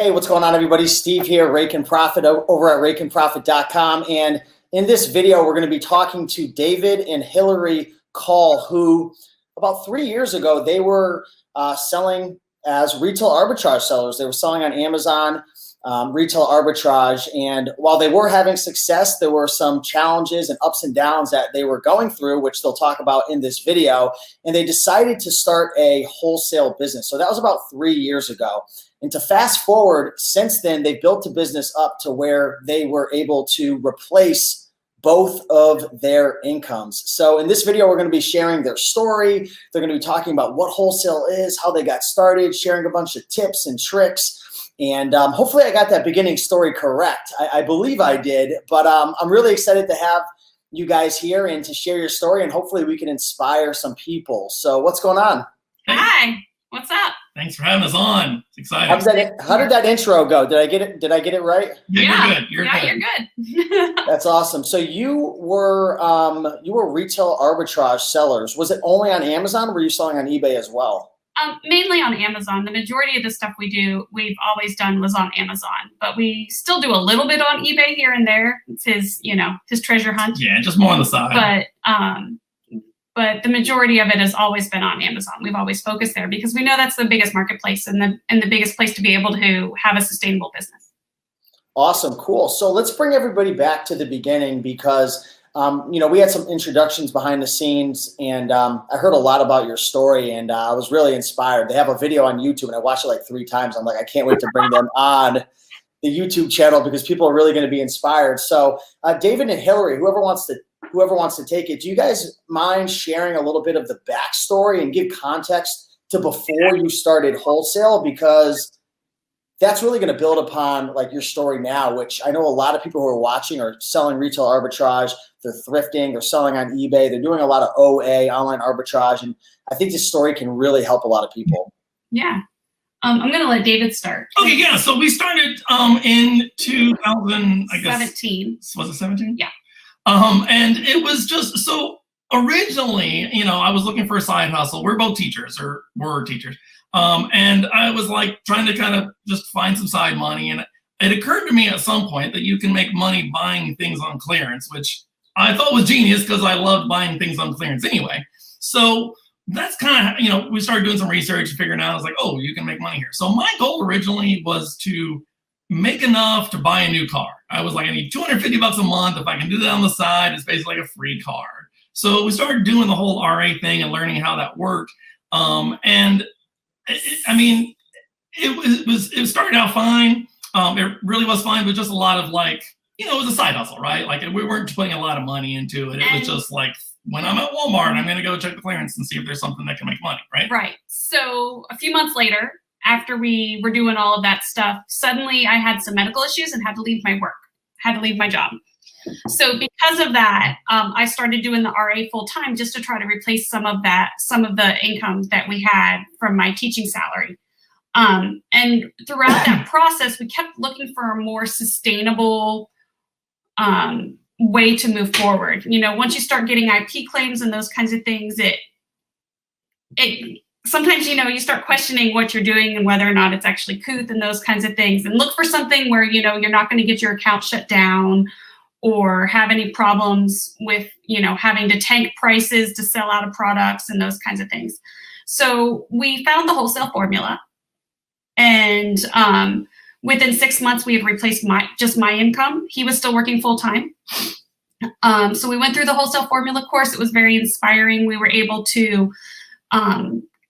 Hey, what's going on, everybody? Steve here, Rake and Profit over at rakeandprofit.com. And in this video, we're going to be talking to David and Hillary Call, who about 3 years ago, they were selling as retail arbitrage sellers. They were selling on Amazon, retail arbitrage. And while they were having success, there were some challenges and ups and downs that they were going through, which they'll talk about in this video. And they decided to start a wholesale business. So that was about 3 years ago. And to fast forward, since then, they've built a business up to where they were able to replace both of their incomes. So in this video, we're going to be sharing their story. They're going to be talking about what wholesale is, how they got started, sharing a bunch of tips and tricks. And hopefully I got that beginning story correct. I believe I did, but I'm really excited to have you guys here and to share your story, and hopefully we can inspire some people. So what's going on? Hi, what's up? Than's for having us on. It's exciting. How did that intro go? Did I get it right? Yeah, you're good. You're good. That's awesome. So you were retail arbitrage sellers. Was it only on Amazon, or were you selling on eBay as well? Mainly on Amazon. The majority of the stuff we've always done was on Amazon, but we still do a little bit on eBay here and there. It's his treasure hunt. Yeah, just more on the side. But the majority of it has always been on Amazon. We've always focused there because we know that's the biggest marketplace and the biggest place to be able to have a sustainable business. Awesome, cool. So let's bring everybody back to the beginning because we had some introductions behind the scenes, and I heard a lot about your story, and I was really inspired. They have a video on YouTube, and I watched it like 3 times. I'm like, I can't wait to bring them on the YouTube channel because people are really going to be inspired. So David and Hillary, whoever wants to take it, do you guys mind sharing a little bit of the backstory and give context to before you started wholesale? Because that's really going to build upon like your story now, which I know a lot of people who are watching are selling retail arbitrage. They're thrifting, they're selling on eBay. They're doing a lot of OA, online arbitrage. And I think this story can really help a lot of people. Yeah. I'm going to let David start. Okay, yeah. So we started in 2000, I guess. 17. Was it 17? Yeah. And it was just, so originally, I was looking for a side hustle. We're both teachers, or were teachers. And I was like trying to kind of just find some side money. And it occurred to me at some point that you can make money buying things on clearance, which I thought was genius because I loved buying things on clearance anyway. So that's kind of, we started doing some research and figuring out, I was like, oh, you can make money here. So my goal originally was to make enough to buy a new car. I was like, I need $250 a month. If I can do that on the side, it's basically like a free car. So we started doing the whole RA thing and learning how that worked. And it started out fine. It really was fine, but just a lot of like, it was a side hustle, right? Like we weren't putting a lot of money into it. It was just like, when I'm at Walmart, I'm going to go check the clearance and see if there's something that can make money, right? Right. So a few months later, after we were doing all of that stuff, suddenly I had some medical issues and had to leave my work, had to leave my job. So because of that, I started doing the RA full time just to try to replace some of the income that we had from my teaching salary. And throughout that process, we kept looking for a more sustainable way to move forward. Once you start getting IP claims and those kinds of things, it sometimes, you start questioning what you're doing and whether or not it's actually couth and those kinds of things, and look for something where, you're not going to get your account shut down or have any problems with, having to tank prices to sell out of products and those kinds of things. So we found the wholesale formula, and within 6 months, we had replaced my income. He was still working full time. So we went through the wholesale formula course. It was very inspiring. We were able to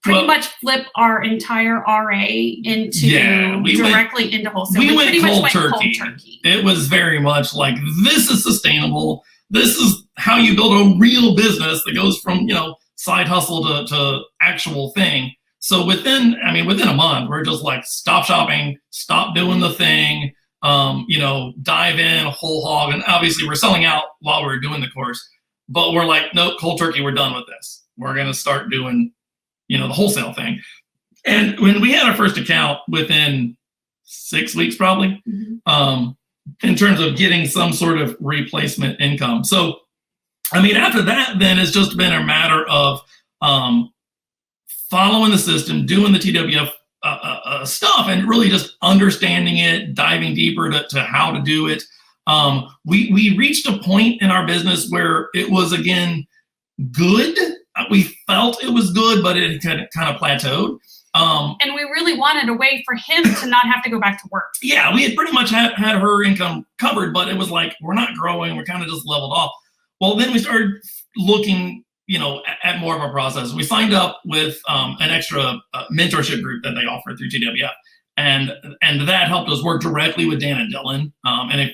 pretty much flip our entire RA into directly into wholesale. We went cold turkey. It was very much like, this is sustainable. This is how you build a real business that goes from, side hustle to actual thing. So within a month, we're just like, stop shopping, stop doing the thing, dive in whole hog. And obviously we're selling out while we're doing the course, but we're like, nope, cold turkey, we're done with this. We're going to start doing, the wholesale thing. And when we had our first account within 6 weeks, probably, in terms of getting some sort of replacement income. So, after that, then it's just been a matter of following the system, doing the TWF stuff, and really just understanding it, diving deeper to how to do it. We reached a point in our business where it was, again, good. We felt it was good, but it kind of plateaued. And we really wanted a way for him to not have to go back to work. Yeah, we had pretty much had her income covered, but it was like, we're not growing. We're kind of just leveled off. Well, then we started looking, at more of a process. We signed up with an extra mentorship group that they offered through TWF. And that helped us work directly with Dan and Dylan. And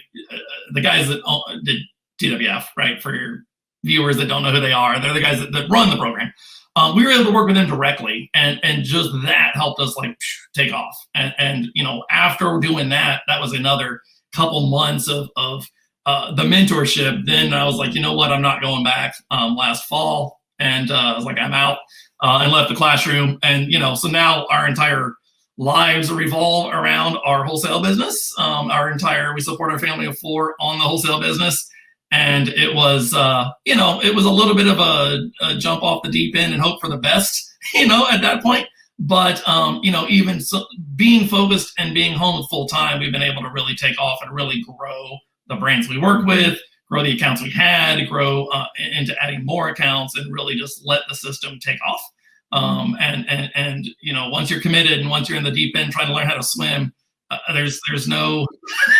the guys that did TWF, right? For your viewers that don't know who they are, they're the guys that run the program. We were able to work with them directly, and just that helped us take off. And after doing that, that was another couple months of the mentorship. Then I was like, you know what, I'm not going back. Last fall, and I was like, I'm out, and left the classroom. And so now our entire lives revolve around our wholesale business. We support our family of 4 on the wholesale business. And it was, it was a little bit of a jump off the deep end and hope for the best, at that point. But, even so, being focused and being home full time, we've been able to really take off and really grow the brands we work with, grow the accounts we had, grow into adding more accounts, and really just let the system take off. And once you're committed and once you're in the deep end trying to learn how to swim, there's no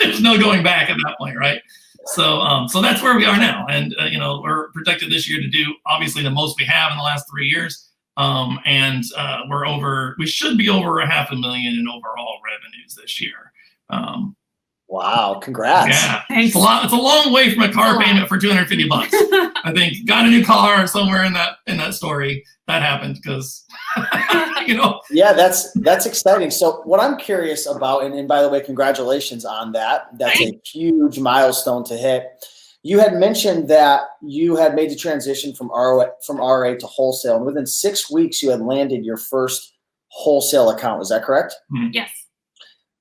going back at that point, right? So that's where we are now, and we're projected this year to do obviously the most we have in the last 3 years, and we should be over $500,000 in overall revenues this year. Wow! Congrats. Yeah, it's a lot. It's a long way from a car payment for $250. I think got a new car somewhere in that story that happened because Yeah, that's exciting. So what I'm curious about, and by the way, congratulations on that. That's a huge milestone to hit. You had mentioned that you had made the transition from RA to wholesale, and within 6 weeks you had landed your first wholesale account. Is that correct? Mm-hmm. Yes.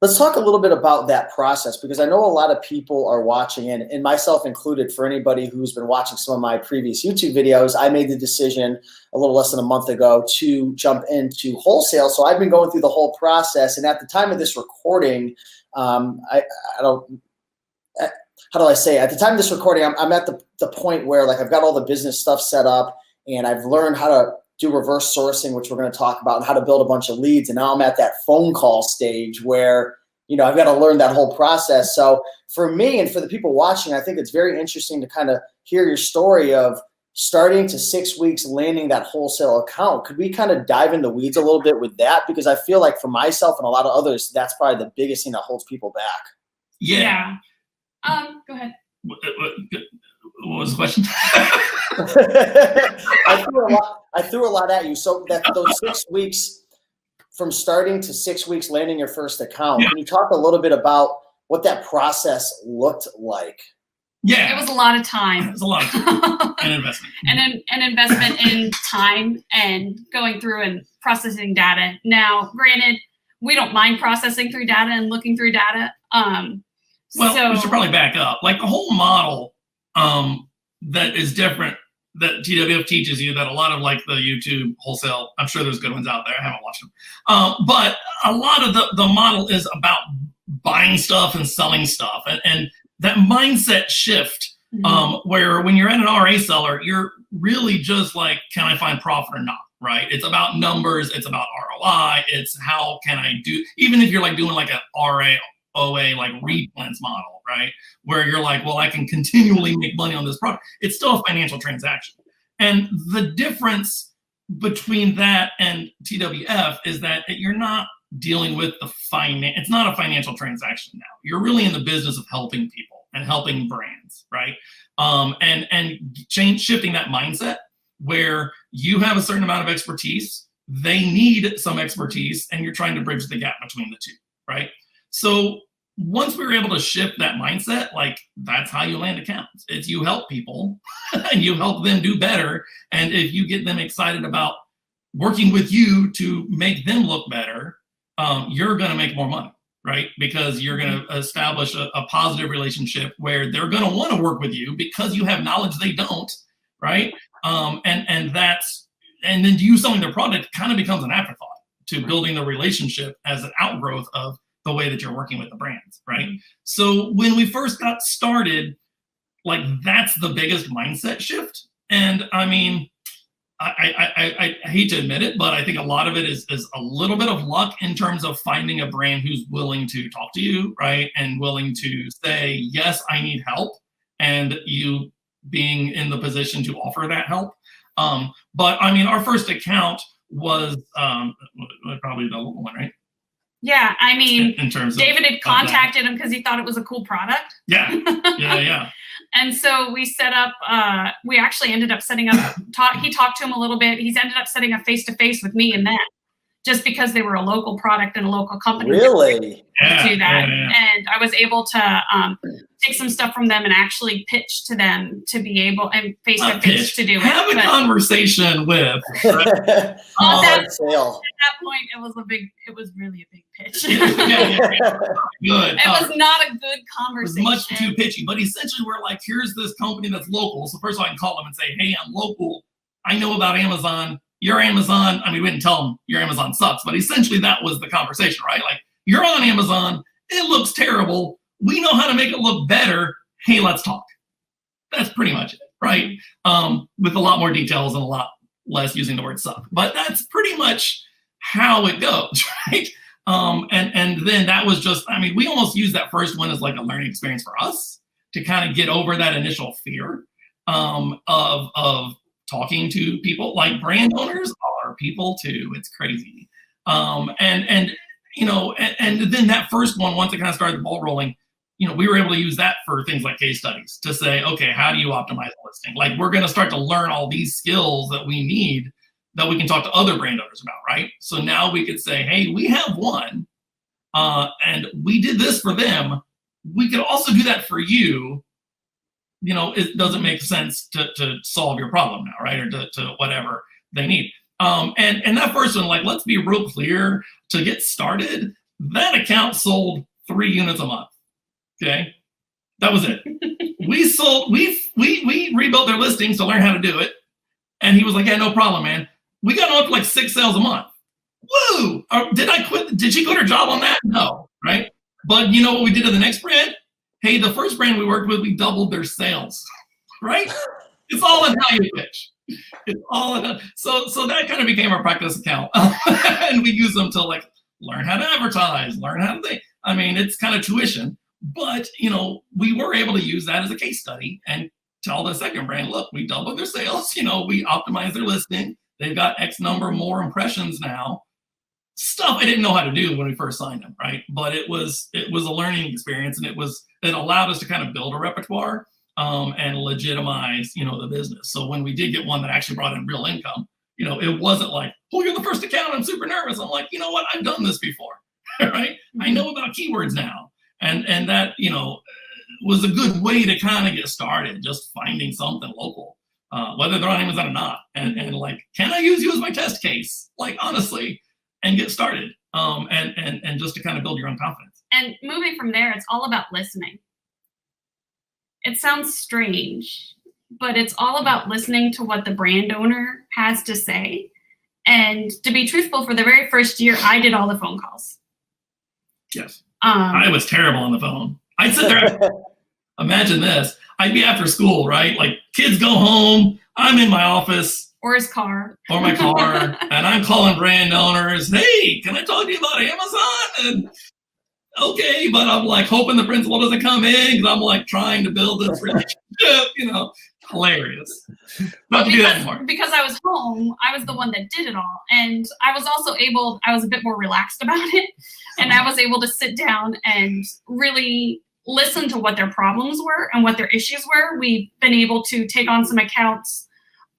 Let's talk a little bit about that process, because I know a lot of people are watching, and myself included. For anybody who's been watching some of my previous YouTube videos, I made the decision a little less than a month ago to jump into wholesale. So I've been going through the whole process, and at the time of this recording, I don't. How do I say? At the time of this recording, I'm at the point where I've got all the business stuff set up, and I've learned how to do reverse sourcing, which we're going to talk about, and how to build a bunch of leads. And now I'm at that phone call stage where, I've got to learn that whole process. So for me and for the people watching, I think it's very interesting to kind of hear your story of starting to 6 weeks landing that wholesale account. Could we kind of dive in the weeds a little bit with that? Because I feel like for myself and a lot of others, that's probably the biggest thing that holds people back. Yeah. Go ahead. What was the question? I threw a lot at you. So those 6 weeks, from starting to 6 weeks landing your first account, Can you talk a little bit about what that process looked like? Yeah, it was a lot of time. It was a lot of time and investment. An investment in time and going through and processing data. Now, granted, we don't mind processing through data and looking through data. We should probably back up. The whole model that is different that TWF teaches you, that a lot of the YouTube wholesale, I'm sure there's good ones out there. I haven't watched them. But a lot of the model is about buying stuff and selling stuff. And that mindset shift, where when you're at an RA seller, you're really just can I find profit or not? Right? It's about numbers. It's about ROI. It's how can I do, even if you're doing an RA OA replens model, right? Where you're well, I can continually make money on this product. It's still a financial transaction. And the difference between that and TWF is that you're not dealing with it's not a financial transaction now. You're really in the business of helping people and helping brands, right? And shifting that mindset where you have a certain amount of expertise, they need some expertise, and you're trying to bridge the gap between the two, right? So once we were able to shift that mindset, that's how you land accounts. It's you help people and you help them do better. And if you get them excited about working with you to make them look better, you're going to make more money, right? Because you're going to establish a positive relationship where they're going to want to work with you because you have knowledge they don't, right? And then you selling their product kind of becomes an afterthought. to building the relationship as an outgrowth of the way that you're working with the brands, right? So when we first got started, like that's the biggest mindset shift. And I mean, I hate to admit it, but I think a lot of it is a little bit of luck in terms of finding a brand who's willing to talk to you, right? And willing to say, yes, I need help. And you being in the position to offer that help. But I mean, our first account was probably the local one, right? Yeah, I mean, in terms David had contacted him because he thought it was a cool product. Yeah. And so we set up, we actually ended up setting up, he talked to him a little bit. He's ended up setting up face-to-face with me and them, just because they were a local product and a local company. Really? To do that. And I was able to take some stuff from them and actually pitch to them to be able, and face-to-face to do it. Have a conversation with. At that point, it was really a big pitch. Good. It was not a good conversation. It was much too pitchy, but essentially we're like, here's this company that's local. So first of all, I can call them and say, hey, I'm local. I know about Amazon. Your Amazon, I mean, we didn't tell them your Amazon sucks, but essentially that was the conversation, right? Like, you're on Amazon. It looks terrible. We know how to make it look better. Hey, let's talk. That's pretty much it, right? With a lot more details and a lot less using the word suck. But that's pretty much how it goes, right? And then that was just, I mean, we almost used that first one as like a learning experience for us to kind of get over that initial fear of talking to people. Like, brand owners are people too. It's crazy. And you know, and then that first one, once it kind of started the ball rolling, you know, we were able to use that for things like case studies to say, okay, how do you optimize a listing? Like, we're going to start to learn all these skills that we need that we can talk to other brand owners about, right? So now we could say, hey, we have one, and we did this for them. We could also do that for you. You know, it doesn't make sense to solve your problem now, right? Or to whatever they need. And that first one, like, let's be real clear, to get started, that account sold 3 units a month. Okay. That was it. We rebuilt their listings to learn how to do it. And he was like, yeah, no problem, man. We got on to like 6 sales a month. Woo! Did I quit? Did she quit her job on that? No, right? But you know what we did to the next brand? Hey, the first brand we worked with, we doubled their sales, right? It's all in how you pitch. It's all in. So that kind of became our practice account. And we use them to like learn how to advertise, learn how to think. I mean, it's kind of tuition, but you know, we were able to use that as a case study and tell the second brand, look, we doubled their sales. You know, we optimized their listing. They've got X number more impressions now. Stuff I didn't know how to do when we first signed them, right? But it was a learning experience, and it allowed us to kind of build a repertoire and legitimize, you know, the business. So when we did get one that actually brought in real income, you know, it wasn't like, oh, you're the first account, I'm super nervous. I'm like, you know what, I've done this before, right? I know about keywords now, and that, you know, was a good way to kind of get started, just finding something local, whether they're on Amazon or not, and like, can I use you as my test case? Like, honestly, and get started, and just to kind of build your own confidence. And moving from there, it's all about listening. It sounds strange, but it's all about listening to what the brand owner has to say. And to be truthful, for the very first year, I did all the phone calls. Yes. I was terrible on the phone. I'd sit there, imagine this. I'd be after school, right? Like, kids go home, I'm in my office. Or his car. Or my car. And I'm calling brand owners, hey, can I talk to you about Amazon? And okay, but I'm like hoping the principal doesn't come in because I'm like trying to build this relationship, you know, hilarious. Not to do that anymore. Because I was home, I was the one that did it all. And I was also I was a bit more relaxed about it. And I was able to sit down and really listen to what their problems were and what their issues were. We've been able to take on some accounts,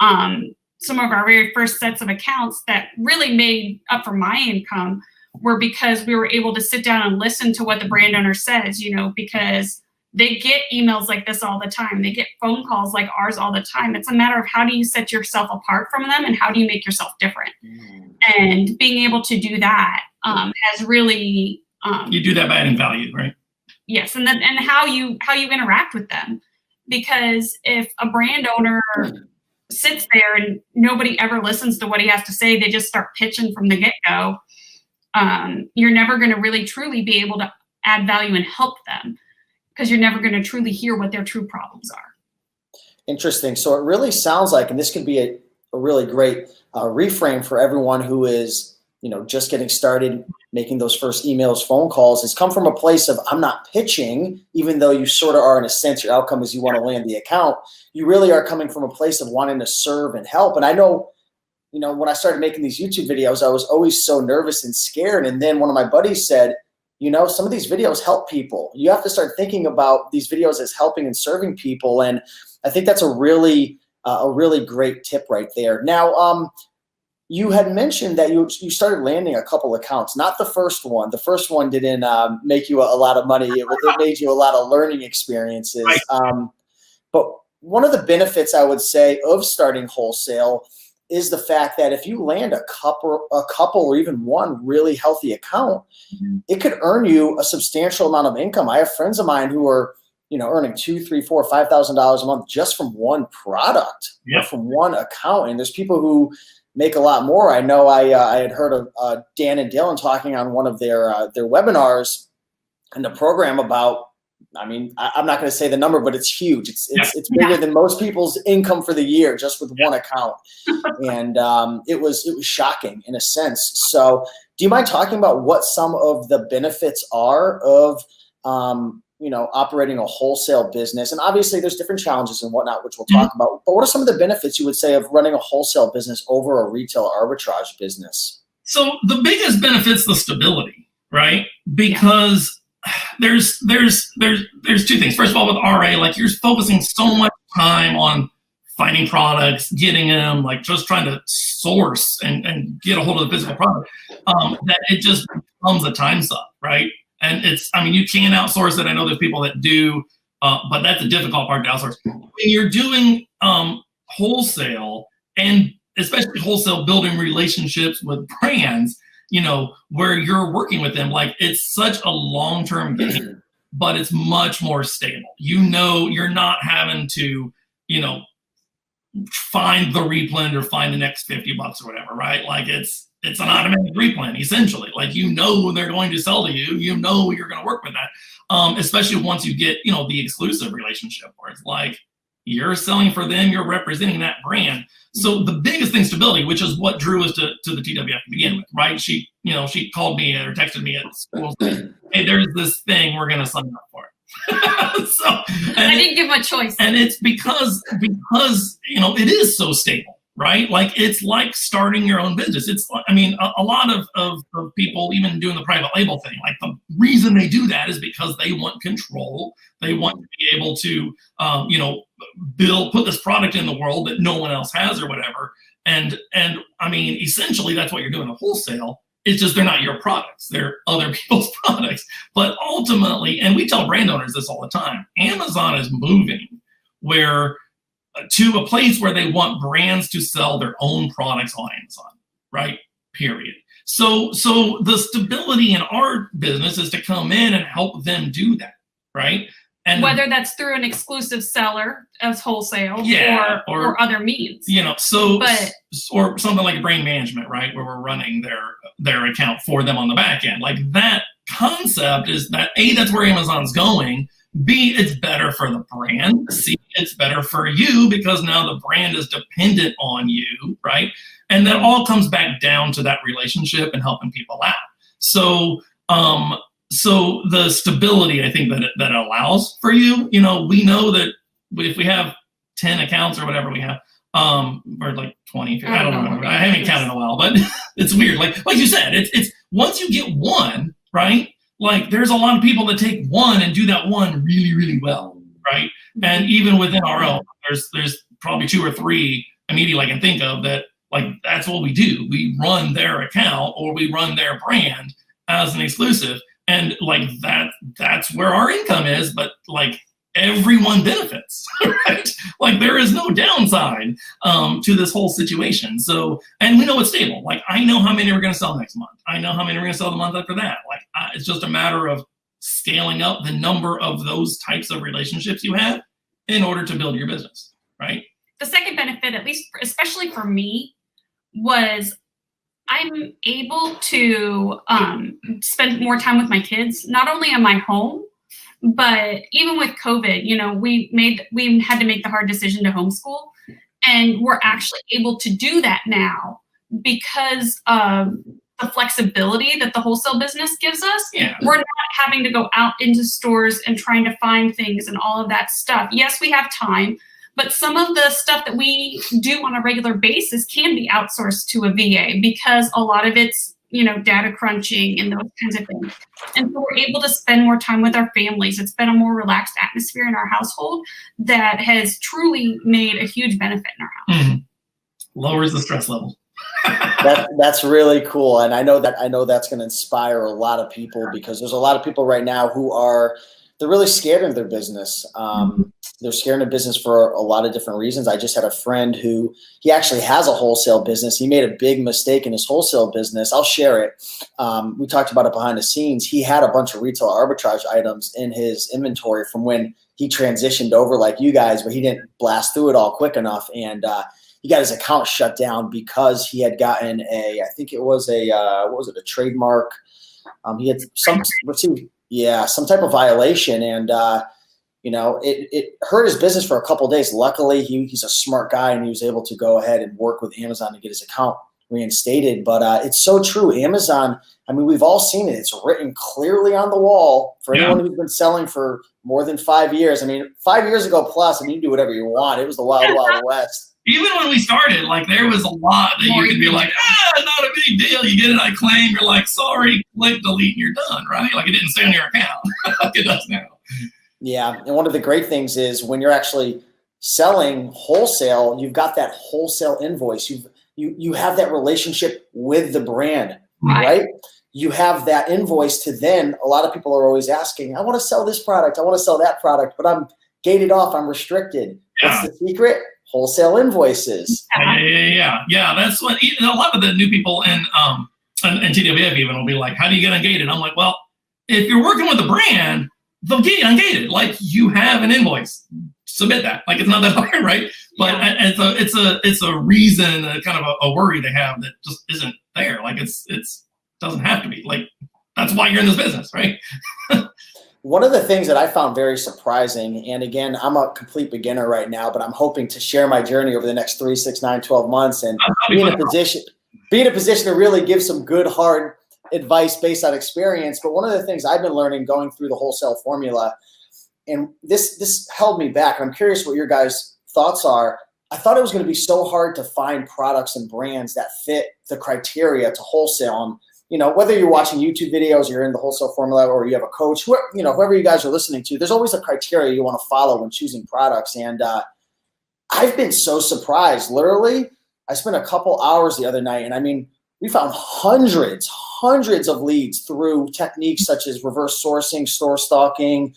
some of our very first sets of accounts that really made up for my income were because we were able to sit down and listen to what the brand owner says, you know, because they get emails like this all the time. They get phone calls like ours all the time. It's a matter of how do you set yourself apart from them and how do you make yourself different? And being able to do that has really... you do that by adding value, right? Yes, and how you interact with them. Because if a brand owner sits there and nobody ever listens to what he has to say, they just start pitching from the get-go, you're never going to really truly be able to add value and help them, because you're never going to truly hear what their true problems are. Interesting. So it really sounds like, and this could be a really great reframe for everyone who is, just getting started, making those first emails, phone calls, has come from a place of, I'm not pitching, even though you sort of are, in a sense, your outcome is you want to land the account. You really are coming from a place of wanting to serve and help. And I know, when I started making these YouTube videos, I was always so nervous and scared. And then one of my buddies said, some of these videos help people. You have to start thinking about these videos as helping and serving people. And I think that's a really great tip right there. Now, you had mentioned that you started landing a couple accounts, not the first one. The first one didn't make you a lot of money. It made you a lot of learning experiences. Right. But one of the benefits, I would say, of starting Wholesale is the fact that if you land a couple or even one really healthy account, it could earn you a substantial amount of income. I have friends of mine who are, earning $2,000, $3,000, $4,000, $5,000 a month just from one product, from one account. And there's people who make a lot more. I know I had heard of Dan and Dylan talking on one of their webinars in the program about, I'm not going to say the number, but it's huge. It's bigger than most people's income for the year just with one account. And it was shocking in a sense. So do you mind talking about what some of the benefits are of, operating a wholesale business? And obviously there's different challenges and whatnot, which we'll talk about, but what are some of the benefits you would say of running a wholesale business over a retail arbitrage business? So the biggest benefit's the stability, right? Because there's two things. First of all, with RA, like, you're focusing so much time on finding products, getting them, like just trying to source and get a hold of the physical product, that it just becomes a time suck, right? And you can outsource it. I know there's people that do, but that's a difficult part to outsource. When you're doing wholesale, and especially wholesale, building relationships with brands, where you're working with them, like, it's such a long-term game, but it's much more stable. You're not having to, find the replend or find the next $50 or whatever, right? Like, it's an automatic replend, essentially. Like, they're going to sell to you, you're going to work with that. Especially once you get, the exclusive relationship where it's like, you're selling for them, you're representing that brand. So the biggest thing, stability, which is what drew us to the TWF to begin with, right? She called me or texted me at school, hey, there's this thing, we're going to sign up for it. I didn't give a choice. And it's because it is so stable, right? Like, it's like starting your own business. It's, a lot of people, even doing the private label thing, like, the reason they do that is because they want control. They want to be able to, put this product in the world that no one else has or whatever. And essentially that's what you're doing at wholesale. It's just, they're not your products. They're other people's products. But ultimately, and we tell brand owners this all the time, Amazon is moving to a place where they want brands to sell their own products on Amazon, right? Period. So the stability in our business is to come in and help them do that, right? And whether that's through an exclusive seller as wholesale, or other means, or something like brand management, right, where we're running their account for them on the back end. Like, that concept is that A, that's where Amazon's going. B, it's better for the brand. C, it's better for you because now the brand is dependent on you, right? And that all comes back down to that relationship and helping people out. So the stability, I think, that it allows for you, we know that if we have 10 accounts or whatever we have, or like 20, I don't remember. I haven't counted in a while, but it's weird. Like you said, it's once you get one, right? Like, there's a lot of people that take one and do that one really, really well, right? And even within our own, there's probably 2 or 3 immediately I can think of that, like, that's what we do. We run their account or we run their brand as an exclusive. And like, that's where our income is, but like, everyone benefits, right? Like, there is no downside to this whole situation. So, and we know it's stable. Like, I know how many we're going to sell next month. I know how many we're going to sell the month after that. Like, it's just a matter of scaling up the number of those types of relationships you have in order to build your business, right? the second benefit, at least especially for me, was I'm able to spend more time with my kids. Not only am I home, but even with COVID, we had to make the hard decision to homeschool, and we're actually able to do that now because of the flexibility that the wholesale business gives us. Yeah. We're not having to go out into stores and trying to find things and all of that stuff. Yes, we have time, but some of the stuff that we do on a regular basis can be outsourced to a VA because a lot of it's, data crunching and those kinds of things. And so we're able to spend more time with our families. It's been a more relaxed atmosphere in our household that has truly made a huge benefit in our house. Lowers the stress level. That's really cool. And I know that's going to inspire a lot of people, because there's a lot of people right now they're really scared of their business. They're scared of business for a lot of different reasons. I just had a friend he actually has a wholesale business. He made a big mistake in his wholesale business. I'll share it. We talked about it behind the scenes. He had a bunch of retail arbitrage items in his inventory from when he transitioned over like you guys, but he didn't blast through it all quick enough. And he got his account shut down because he had gotten I think it was a trademark. He had some type of violation, and it hurt his business for a couple of days. Luckily, he's a smart guy, and he was able to go ahead and work with Amazon to get his account reinstated. But it's so true. Amazon, we've all seen it. It's written clearly on the wall for anyone who's been selling for more than 5 years. 5 years ago plus, you do whatever you want. It was the wild, wild west. Even when we started, there was a lot that you could be like, not a big deal. You get it, I claim. You're like, sorry, click delete, and you're done, right? It didn't stay on your account. It does now. Yeah, and one of the great things is when you're actually selling wholesale, you've got that wholesale invoice. You have that relationship with the brand, right? You have that invoice to then. A lot of people are always asking, I want to sell this product, I want to sell that product, but I'm gated off, I'm restricted. Yeah. What's the secret? Wholesale invoices. Yeah. That's what a lot of the new people in TWF even will be like, how do you get ungated? I'm like, well, if you're working with a brand, they'll get you ungated. You have an invoice, submit that. It's not that hard, right? But it's a reason, kind of a worry they have that just isn't there. It doesn't have to be. That's why you're in this business, right? One of the things that I found very surprising, and again, I'm a complete beginner right now, but I'm hoping to share my journey over the next 3, 6, 9, 12 months and be in a position to really give some good, hard advice based on experience. But one of the things I've been learning going through the wholesale formula, and this held me back. I'm curious what your guys' thoughts are. I thought it was going to be so hard to find products and brands that fit the criteria to wholesale. And whether you're watching YouTube videos, you're in the wholesale formula, or you have a coach, whoever you guys are listening to, there's always a criteria you want to follow when choosing products. And I've been so surprised. Literally, I spent a couple hours the other night, and we found hundreds of leads through techniques such as reverse sourcing, store stalking,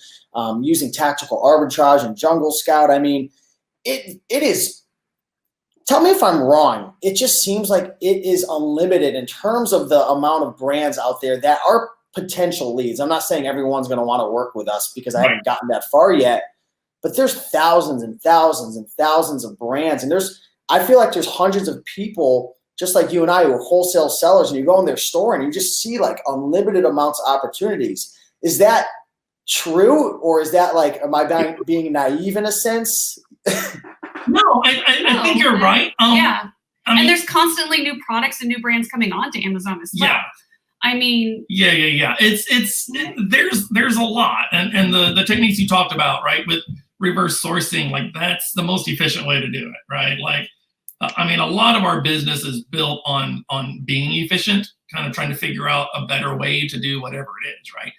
using tactical arbitrage and Jungle Scout. It is. Tell me if I'm wrong. It just seems like it is unlimited in terms of the amount of brands out there that are potential leads. I'm not saying everyone's going to want to work with us because I haven't gotten that far yet, but there's thousands and thousands and thousands of brands. And I feel like there's hundreds of people just like you and I who are wholesale sellers, and you go in their store and you just see unlimited amounts of opportunities. Is that true? Or is that am I being naive in a sense? No, I think you're right. And there's constantly new products and new brands coming onto Amazon as well. Yeah. There's a lot, and the techniques you talked about, right, with reverse sourcing, that's the most efficient way to do it, right? A lot of our business is built on being efficient, kind of trying to figure out a better way to do whatever it is, right?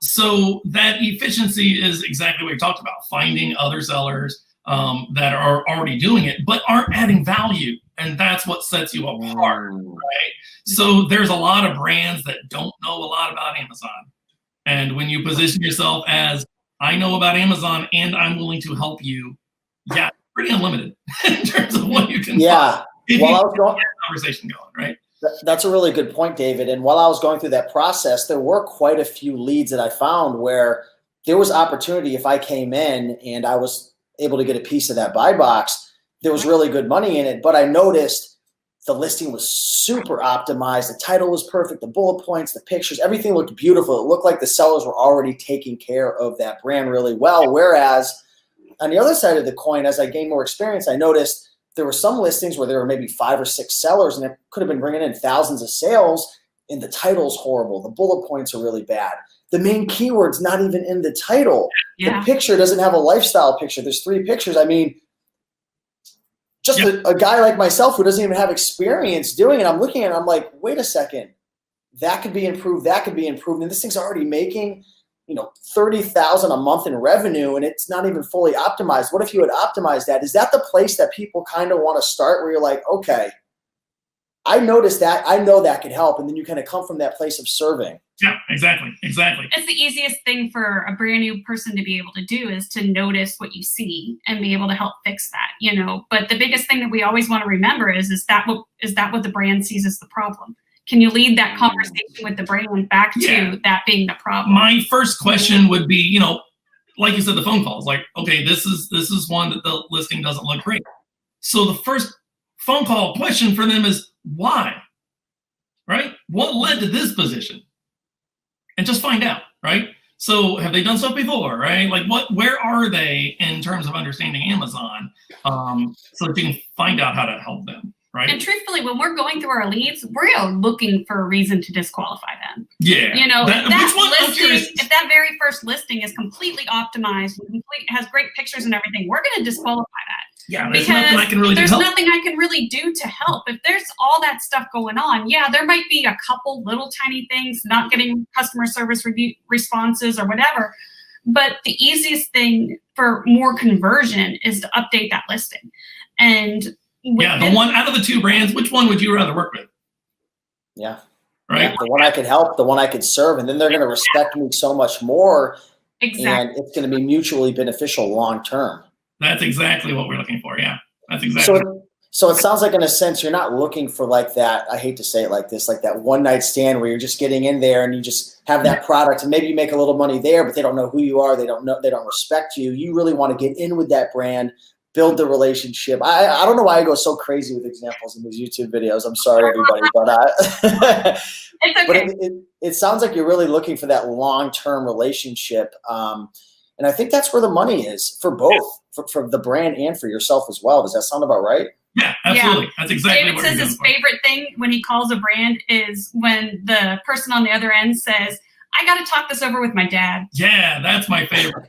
So that efficiency is exactly what you talked about, finding other sellers that are already doing it, but aren't adding value. And that's what sets you apart, right? So there's a lot of brands that don't know a lot about Amazon. And when you position yourself as, I know about Amazon and I'm willing to help you, pretty unlimited in terms of what you can find. If you get a conversation going, right? That's a really good point, David. And while I was going through that process, there were quite a few leads that I found where there was opportunity if I came in and I was able to get a piece of that buy box. there was really good money in it, but I noticed the listing was super optimized. The title was perfect. The bullet points, the pictures, everything looked beautiful. It looked like the sellers were already taking care of that brand really well. Whereas on the other side of the coin, as I gained more experience, I noticed there were some listings where there were maybe 5 or 6 sellers and it could have been bringing in thousands of sales, and the title's horrible. The bullet points are really bad. The main keyword's not even in the title. Yeah. The picture doesn't have a lifestyle picture. There's 3 pictures. I mean, just a guy like myself who doesn't even have experience doing it, I'm looking at it, I'm like, wait a second, that could be improved, that could be improved. And this thing's already making, $30,000 a month in revenue, and it's not even fully optimized. What if you had optimized that? Is that the place that people kind of want to start, where you're like, okay, I noticed that, I know that could help, and then you kind of come from that place of serving. Yeah, exactly. It's the easiest thing for a brand new person to be able to do, is to notice what you see and be able to help fix that, But the biggest thing that we always want to remember is that what the brand sees as the problem? Can you lead that conversation with the brand back to that being the problem? My first question would be, like you said, the phone calls. Like, okay, this is one that the listing doesn't look great. So the first phone call question for them is why, right? What led to this position? And just find out, right? So have they done stuff before, right? Like where are they in terms of understanding Amazon, so that you can find out how to help them, right? And truthfully, when we're going through our leads, we're looking for a reason to disqualify them. Yeah. If that very first listing is completely optimized, has great pictures and everything, we're going to disqualify that. Yeah, there's nothing I can really do. There's nothing I can really do to help. If there's all that stuff going on, there might be a couple little tiny things, not getting customer service responses or whatever. But the easiest thing for more conversion is to update that listing. And the one out of the 2 brands, which one would you rather work with? Yeah. Right. Yeah, the one I could help, the one I could serve, and then they're going to respect me so much more. Exactly. And it's going to be mutually beneficial long term. That's exactly what we're looking for. Yeah, that's exactly. So it sounds like, in a sense, you're not looking for like that. I hate to say it like this, like that one night stand where you're just getting in there and you just have that product, and maybe you make a little money there, but they don't know who you are. They don't respect you. You really want to get in with that brand, build the relationship. I don't know why I go so crazy with examples in these YouTube videos. I'm sorry, everybody, but it's okay. But it sounds like you're really looking for that long-term relationship. And I think that's where the money is for both, for the brand and for yourself as well. Does that sound about right? Yeah, absolutely. Yeah. That's exactly David what says his favorite thing when he calls a brand is when the person on the other end says, I got to talk this over with my dad. Yeah, that's my favorite.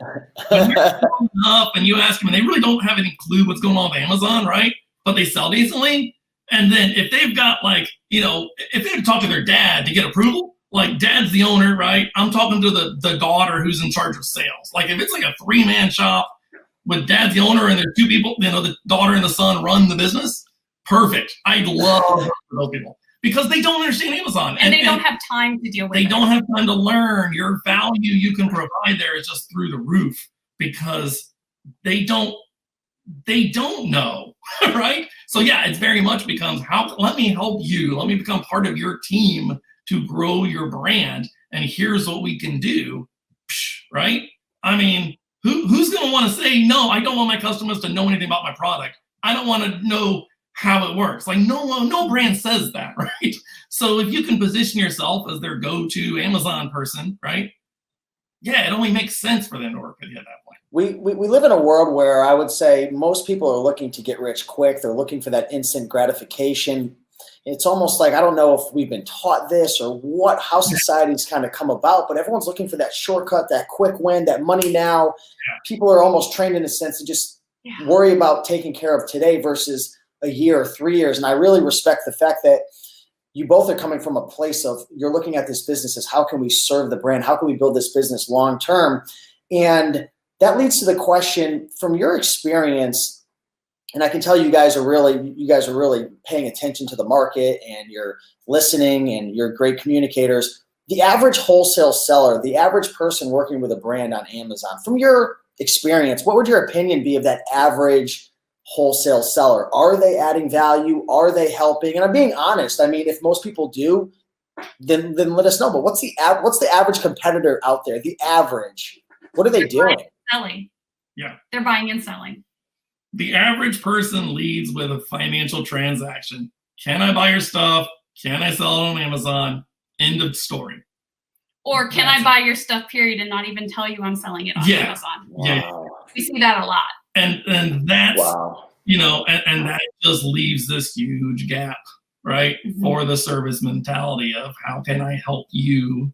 When you're up and you ask them, and they really don't have any clue what's going on with Amazon, right? But they sell decently. And then if they've got if they have to talk to their dad to get approval, like dad's the owner, right? I'm talking to the daughter who's in charge of sales. Like if it's like a 3-man shop with dad's the owner and there's 2 people, the daughter and the son run the business, perfect. I love those people because they don't understand Amazon. And they don't have time to deal with it. They don't have time to learn. Your value you can provide there is just through the roof because they don't know, right? So yeah, it very much becomes let me help you. Let me become part of your team to grow your brand, and here's what we can do, right? I mean, who's going to want to say, no, I don't want my customers to know anything about my product. I don't want to know how it works. Like no brand says that, right? So if you can position yourself as their go-to Amazon person, right? Yeah, it only makes sense for them to work with you at that point. We live in a world where I would say most people are looking to get rich quick. They're looking for that instant gratification. It's almost like, I don't know if we've been taught this or how society's kind of come about, but everyone's looking for that shortcut, that quick win, that money now. Yeah. People are almost trained in a sense to just worry about taking care of today versus a year or 3 years. And I really respect the fact that you both are coming from a place of, you're looking at this business as, how can we serve the brand? How can we build this business long term? And that leads to the question, from your experience, and I can tell you guys are really paying attention to the market, and you're listening, and you're great communicators. The average wholesale seller, the average person working with a brand on Amazon, from your experience, what would your opinion be of that average wholesale seller? Are they adding value? Are they helping? And I'm being honest. I mean, if most people do, then let us know. But what's the average competitor out there? The average, what are they doing? Selling. Yeah, they're buying and selling. The average person leads with a financial transaction. Can I buy your stuff? Can I sell it on Amazon? End of story. Or can I buy your stuff, period, and not even tell you I'm selling it on Amazon? Wow. We see that a lot. And that's, wow. And that just leaves this huge gap, right? For the service mentality of how can I help you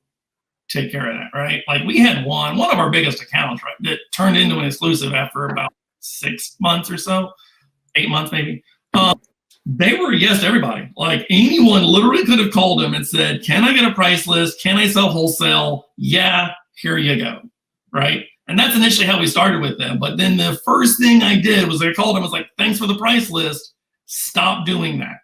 take care of that, right? Like we had one of our biggest accounts, right, that turned into an exclusive after about 6 months or so, 8 months maybe. They were a yes to everybody. Like anyone literally could have called them and said, can I get a price list? Can I sell wholesale? Yeah, here you go, right? And that's initially how we started with them. But then the first thing I did was I called them, was like, thanks for the price list. Stop doing that.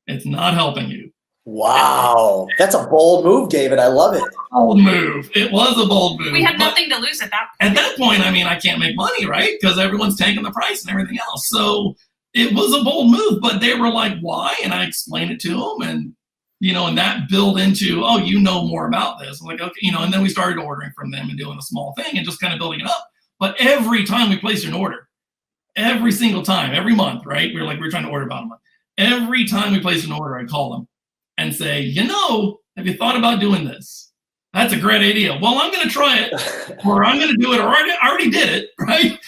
It's not helping you. Wow. That's a bold move, David. I love it. Bold move. It was a bold move. We had nothing to lose at that point. At that point, I mean, I can't make money, right? Because everyone's taking the price and everything else. So it was a bold move, but they were like, why? And I explained it to them, and and that built into, oh, you know more about this. I'm like, okay, and then we started ordering from them and doing a small thing and just kind of building it up. But every time we placed an order, every single time, every month, right? We're trying to order about a month. Every time we place an order, I call them and say, have you thought about doing this? That's a great idea. Well, I'm going to try it, or I'm going to do it, or I already did it, right?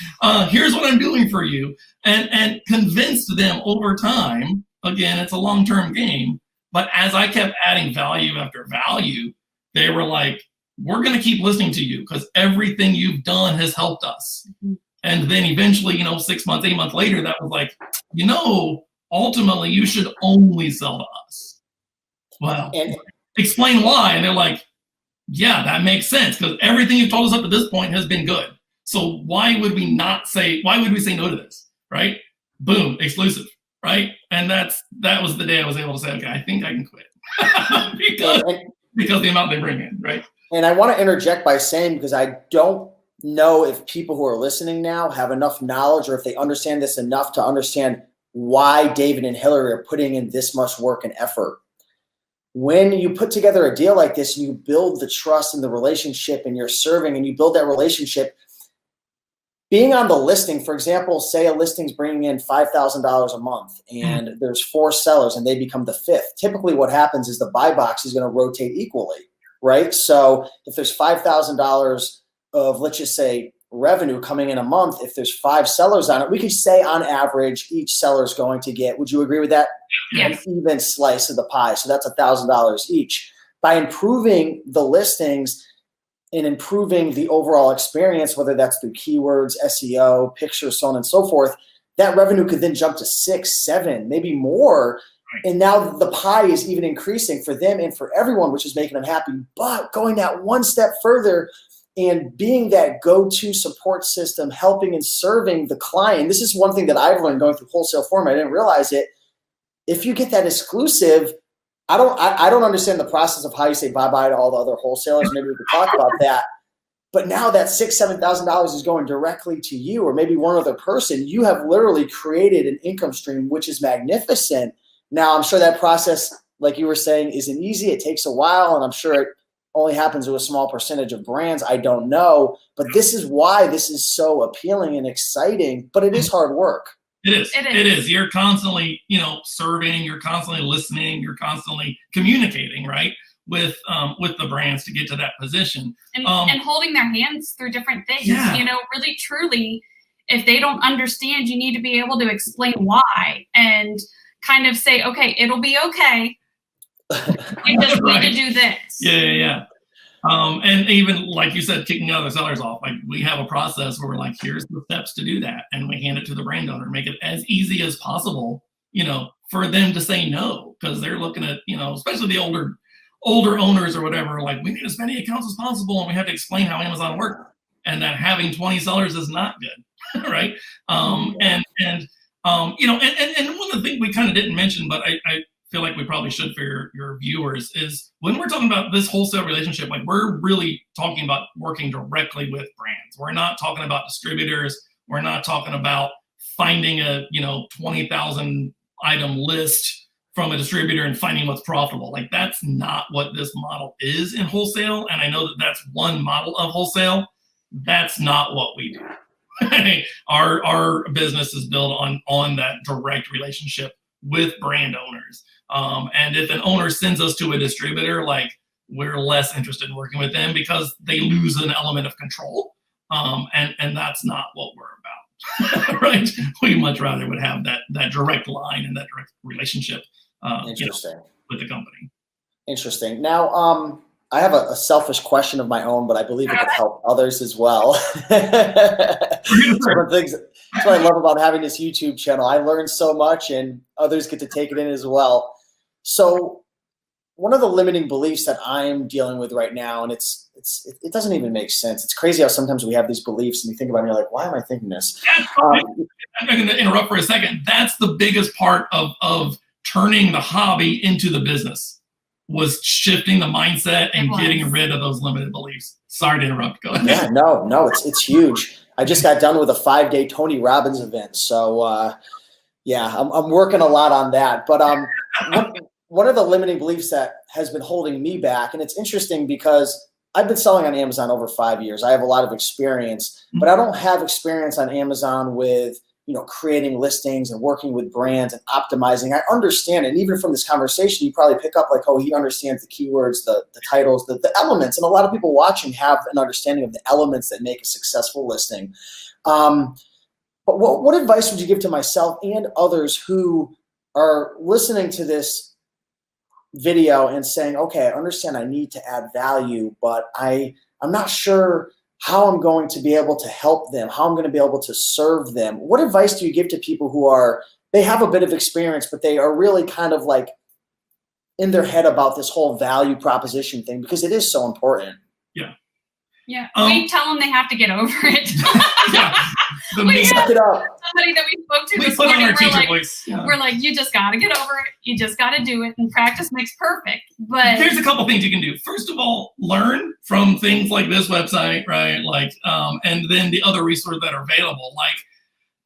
Here's what I'm doing for you. And convinced them over time. Again, it's a long-term game. But as I kept adding value after value, they were like, we're going to keep listening to you because everything you've done has helped us. And then eventually, 6 months, 8 months later, that was like, ultimately you should only sell to us. Well, explain why. And they're like, yeah, that makes sense because everything you've told us up to this point has been good. So why would we say no to this, right? Boom, exclusive, right? And that was the day I was able to say, okay, I think I can quit because the amount they bring in, right? And I want to interject by saying, because I don't know if people who are listening now have enough knowledge or if they understand this enough to understand why David and Hillary are putting in this much work and effort. When you put together a deal like this and you build the trust and the relationship and you're serving and you build that relationship, being on the listing, for example, say a listing's bringing in $5,000 a month and there's 4 sellers and they become the 5th. Typically what happens is the buy box is going to rotate equally, right? So if there's $5,000 of, let's just say, revenue coming in a month, if there's 5 sellers on it, we could say on average each seller is going to get, would you agree with that? Yes. An even slice of the pie. So that's $1,000 each. By improving the listings and improving the overall experience, whether that's through keywords, SEO, pictures, so on and so forth, that revenue could then jump to 6, 7, maybe more. Right. And now the pie is even increasing for them and for everyone, which is making them happy. But going that one step further and being that go-to support system, helping and serving the client. This is one thing that I've learned going through Wholesale Forum. I didn't realize it. If you get that exclusive, I don't understand the process of how you say bye-bye to all the other wholesalers. Maybe we could talk about that. But now that $6,000, $7,000 is going directly to you or maybe one other person, you have literally created an income stream, which is magnificent. Now, I'm sure that process, like you were saying, isn't easy. It takes a while, and I'm sure it only happens to a small percentage of brands. I don't know. But this is why this is so appealing and exciting, but it is hard work. It is. You're constantly, serving, you're constantly listening, you're constantly communicating, right, with the brands to get to that position. And holding their hands through different things. Yeah. Really, truly, if they don't understand, you need to be able to explain why and kind of say, okay, it'll be okay. You just need to do this. Yeah. And even like you said, kicking other sellers off, like we have a process where we're like, here's the steps to do that. And we hand it to the brand owner, make it as easy as possible, for them to say no, because they're looking at, especially the older owners or whatever, like we need as many accounts as possible. And we have to explain how Amazon works and that having 20 sellers is not good. Right. And one of the things we kind of didn't mention, but I feel like we probably should for your viewers is when we're talking about this wholesale relationship, like we're really talking about working directly with brands. We're not talking about distributors. We're not talking about finding a 20,000 item list from a distributor and finding what's profitable. Like that's not what this model is in wholesale. And I know that that's one model of wholesale. That's not what we do. Our business is built on that direct relationship with brand owners. And if an owner sends us to a distributor, like, we're less interested in working with them because they lose an element of control. And that's not what we're about, right? We much rather would have that direct line and that direct relationship Interesting. With the company. Interesting. Now, I have a selfish question of my own, but I believe it could help others as well. That's what I love about having this YouTube channel. I learn so much and others get to take it in as well. So one of the limiting beliefs that I'm dealing with right now, and it doesn't even make sense. It's crazy how sometimes we have these beliefs and you think about it and you're like, why am I thinking this? I'm going to interrupt for a second. That's the biggest part of turning the hobby into the business, was shifting the mindset and getting rid of those limited beliefs. Sorry to interrupt. Go ahead. Yeah, no, it's huge. I just got done with a 5-day Tony Robbins event. So yeah, I'm working a lot on that. But one of the limiting beliefs that has been holding me back, and it's interesting because I've been selling on Amazon over 5 years. I have a lot of experience, but I don't have experience on Amazon with, creating listings and working with brands and optimizing. I understand, and even from this conversation, you probably pick up like, oh, he understands the keywords, the titles, the elements. And a lot of people watching have an understanding of the elements that make a successful listing. But what advice would you give to myself and others who are listening to this video and saying, okay, I understand I need to add value, but I'm not sure how I'm going to be able to help them, how I'm going to be able to serve them? What advice do you give to people who they have a bit of experience, but they are really kind of like in their head about this whole value proposition thing, because it is so important? Yeah. We tell them they have to get over it. We suck it up. Somebody that we spoke to this put morning, on our teacher voice. We're like, you just got to get over it. You just got to do it, and practice makes perfect. But there's a couple things you can do. First of all, learn from things like this website, right? Like, and then the other resources that are available, like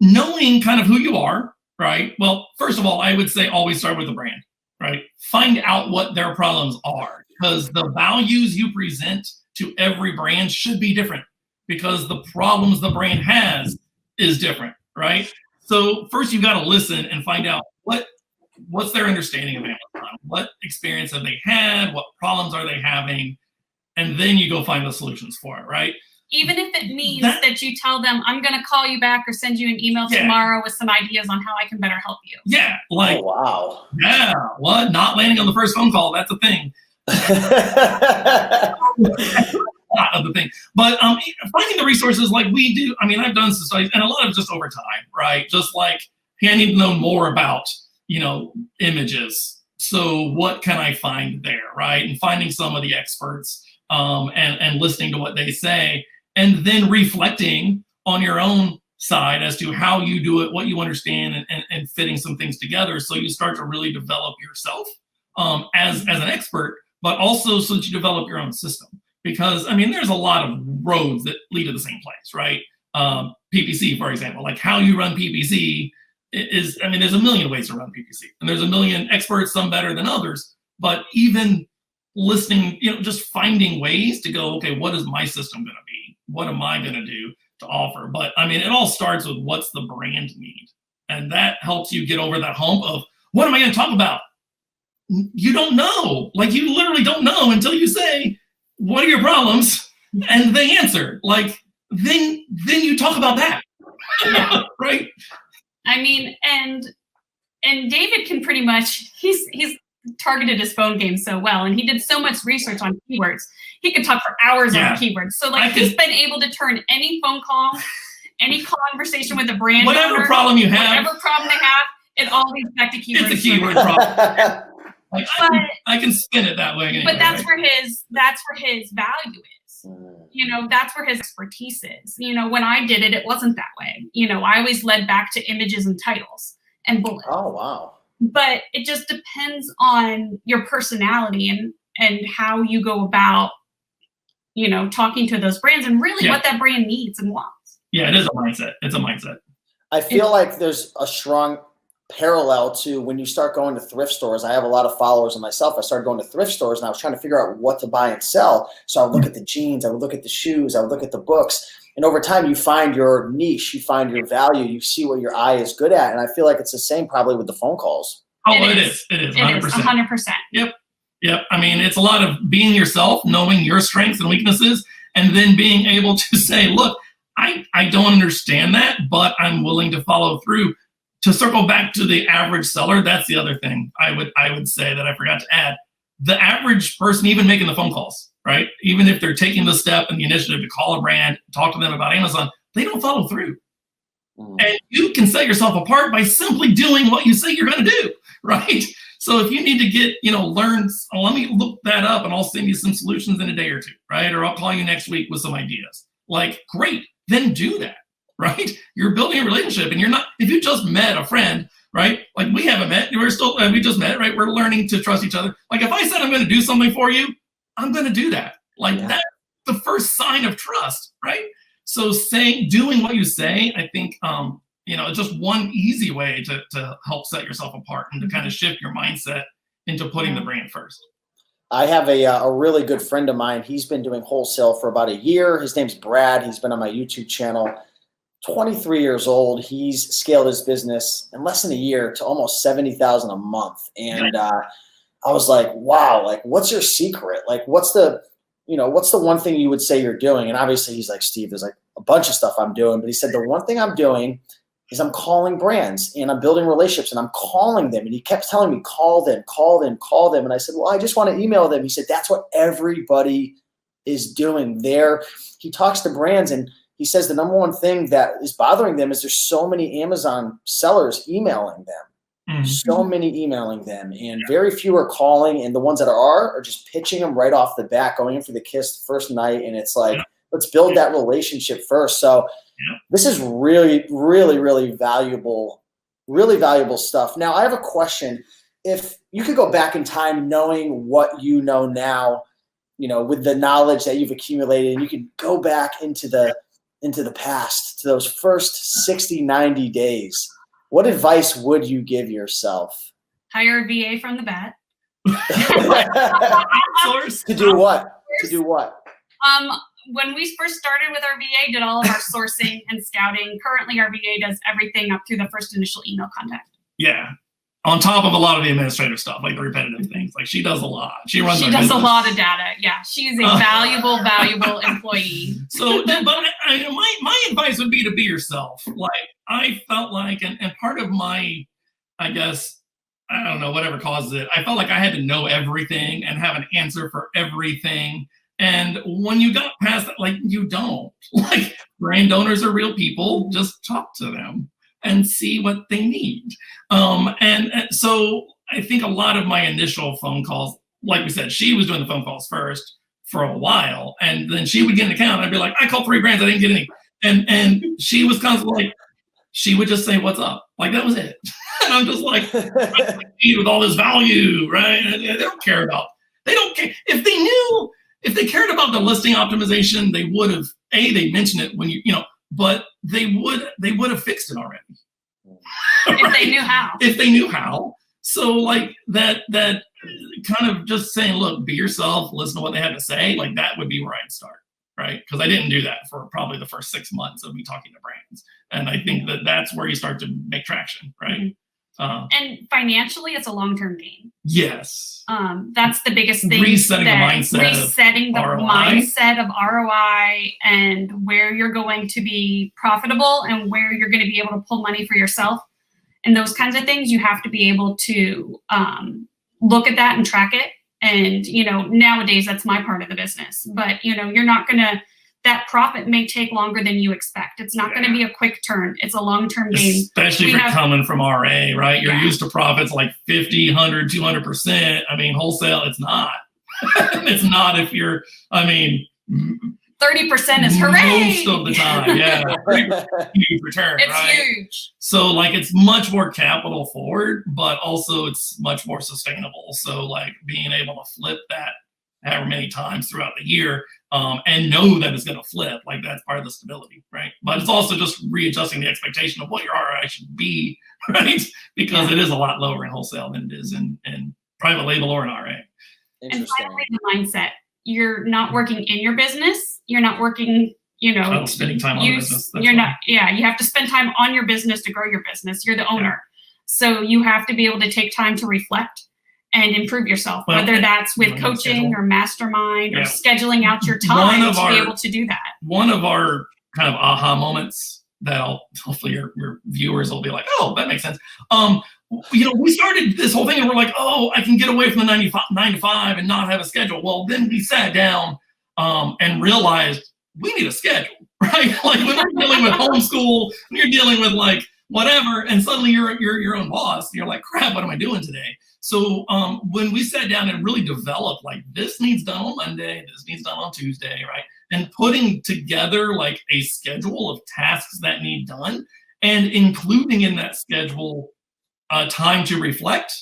knowing kind of who you are, right? Well, first of all, I would say always start with the brand, right? Find out what their problems are, because the values you present to every brand should be different, because the problems the brand has is different, right? So first you've got to listen and find out what's their understanding of Amazon, what experience have they had, what problems are they having, and then you go find the solutions for it, right? Even if it means that you tell them, I'm going to call you back or send you an email tomorrow with some ideas on how I can better help you. Yeah, like, oh, wow. Yeah, what? Not landing on the first phone call, that's a thing. Of the thing, but finding the resources like we do. I mean, I've done some studies, and a lot of just over time, right? Just like, hey, I need to know more about, images. So what can I find there, right? And finding some of the experts, and listening to what they say, and then reflecting on your own side as to how you do it, what you understand, and fitting some things together, so you start to really develop yourself as an expert, but also so that you develop your own system. Because, I mean, there's a lot of roads that lead to the same place, right? PPC, for example, like how you run PPC is, I mean, there's a million ways to run PPC. And there's a million experts, some better than others. But even listening, just finding ways to go, okay, what is my system going to be? What am I going to do to offer? But, I mean, it all starts with what's the brand need? And that helps you get over that hump of, what am I going to talk about? You don't know. Like, you literally don't know until you say, what are your problems? And they answer. Like, then you talk about that. Yeah. Right? I mean, and David can pretty much, he's targeted his phone game so well, and he did so much research on keywords. He could talk for hours on keywords. So like, he's been able to turn any phone call, any conversation with a brand whatever owner, problem you have, whatever problem they have, it all leads back to keywords. It's a keyword problem. Like, I can spin it that way. Anyway, but that's where his value is. That's where his expertise is. When I did it, it wasn't that way. I always led back to images and titles and bullets. Oh, wow. But it just depends on your personality and how you go about, talking to those brands, and really what that brand needs and wants. Yeah, it is a mindset. It's a mindset. I feel like there's a strong parallel to when you start going to thrift stores. I have a lot of followers of myself. I started going to thrift stores and I was trying to figure out what to buy and sell. So I would look at the jeans, I would look at the shoes, I would look at the books. And over time, you find your niche, you find your value, you see what your eye is good at. And I feel like it's the same probably with the phone calls. Oh, it is. 100%. 100%. Yep. I mean, it's a lot of being yourself, knowing your strengths and weaknesses, and then being able to say, look, I don't understand that, but I'm willing to follow through. To circle back to the average seller, that's the other thing I would say that I forgot to add. The average person, even making the phone calls, right? Even if they're taking the step and the initiative to call a brand, talk to them about Amazon, they don't follow through. And you can set yourself apart by simply doing what you say you're going to do, right? So if you need to get, learn, let me look that up and I'll send you some solutions in a day or two, right? Or I'll call you next week with some ideas. Like, great, then do that, right? You're building a relationship and if you just met a friend, right? Like we haven't met, we just met, right? We're learning to trust each other. Like if I said I'm going to do something for you, I'm going to do that. Like that's the first sign of trust, right? So doing what you say, I think, it's just one easy way to help set yourself apart and to kind of shift your mindset into putting the brand first. I have a really good friend of mine. He's been doing wholesale for about a year. His name's Brad. He's been on my YouTube channel. 23 years old. He's scaled his business in less than a year to almost 70,000 a month. And I was like, wow, like what's your secret? Like what's the one thing you would say you're doing? And obviously he's like, Steve, there's like a bunch of stuff I'm doing. But he said, the one thing I'm doing is I'm calling brands and I'm building relationships and I'm calling them. And he kept telling me, call them. And I said, well, I just want to email them. He said, that's what everybody is doing there. He talks to brands and he says the number one thing that is bothering them is there's so many Amazon sellers emailing them. So many emailing them and very few are calling, and the ones that are just pitching them right off the bat, going in for the kiss the first night. And it's like, let's build that relationship first. So this is really, really, really valuable stuff. Now I have a question. If you could go back in time knowing what you know now, with the knowledge that you've accumulated, and you could go back into the past to those first 60, 90 days, what advice would you give yourself? Hire a VA from the bat. To do what? When we first started with our VA, did all of our sourcing and scouting. Currently, our VA does everything up to the first initial email contact. Yeah. On top of a lot of the administrative stuff, like the repetitive things. Like she does a lot. She does a lot of data. Yeah. She is a valuable employee. So, but my advice would be to be yourself. Like I felt like, and part of my, I guess, I don't know, whatever causes it, I felt like I had to know everything and have an answer for everything. And when you got past that, like you don't. Like brand owners are real people. Just talk to them and see what they need. And so I think a lot of my initial phone calls, like we said, she was doing the phone calls first for a while. And then she would get an account. I'd be like, I called 3 brands, I didn't get any. And she was constantly like, she would just say, what's up? Like that was it. And I'm just like, with all this value, right? And they don't care. If they cared about the listing optimization, they would have, they mentioned it when but they would have fixed it already. If they knew how. If they knew how. So like that kind of just saying, look, be yourself, listen to what they had to say, like that would be where I'd start, right? Because I didn't do that for probably the first 6 months of me talking to brands. And I think that's where you start to make traction, right? And financially, it's a long-term gain. Yes. That's the biggest thing. Resetting the mindset of ROI and where you're going to be profitable and where you're going to be able to pull money for yourself. And those kinds of things, you have to be able to look at that and track it. And, nowadays that's my part of the business. But, you're not going to, that profit may take longer than you expect. It's not going to be a quick turn. It's a long-term game. Especially if you're coming from RA, right? You're used to profits like 50, 100, 200%. I mean, wholesale, it's not. It's not if you're, 30% is hooray. Most of the time, yeah. Huge return, it's right? huge. So like it's much more capital forward, but also it's much more sustainable. So like being able to flip that however many times throughout the year, and know that it's going to flip. Like that's part of the stability, right? But it's also just readjusting the expectation of what your ROI should be, right? Because it is a lot lower in wholesale than it is in private label or an RA. And finally, the mindset. You're not working in your business. You're not working, spending time on business. You're not, you have to spend time on your business to grow your business. You're the owner. So you have to be able to take time to reflect and improve yourself, whether that's with coaching or mastermind or scheduling out your time to be able to do that. One of our kind of aha moments that hopefully your viewers will be like, oh, that makes sense. We started this whole thing and we're like, oh, I can get away from the 9 to 5 and not have a schedule. Well, then we sat down and realized we need a schedule, right? Like when we're dealing with homeschool, when you're dealing with like whatever, and suddenly you're your own boss, you're like, crap, what am I doing today? So when we sat down and really developed like this needs done on Monday, this needs done on Tuesday, right? And putting together like a schedule of tasks that need done and including in that schedule a time to reflect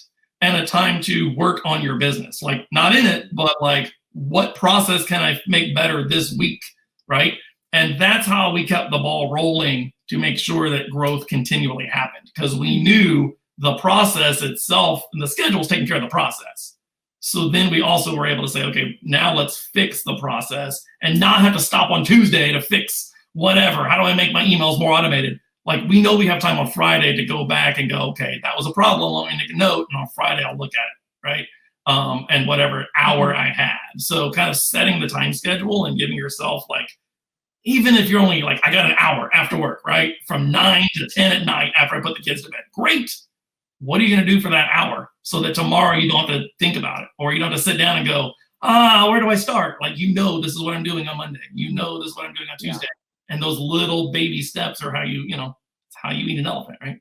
and a time to work on your business. Like not in it, but like what process can I make better this week, right? And that's how we kept the ball rolling to make sure that growth continually happened because we knew the process itself and the schedule was taking care of the process. So then we also were able to say, okay, now let's fix the process and not have to stop on Tuesday to fix whatever. How do I make my emails more automated? Like we know we have time on Friday to go back and go, okay, that was a problem. Let me make a note and on Friday I'll look at it, right? And whatever hour I had. So kind of setting the time schedule and giving yourself like, even if you're only like, I got an hour after work, right? From 9 to 10 at night after I put the kids to bed. Great. What are you going to do for that hour so that tomorrow you don't have to think about it or you don't have to sit down and go, where do I start? Like, this is what I'm doing on Monday. This is what I'm doing on Tuesday. And those little baby steps are how how you eat an elephant, right?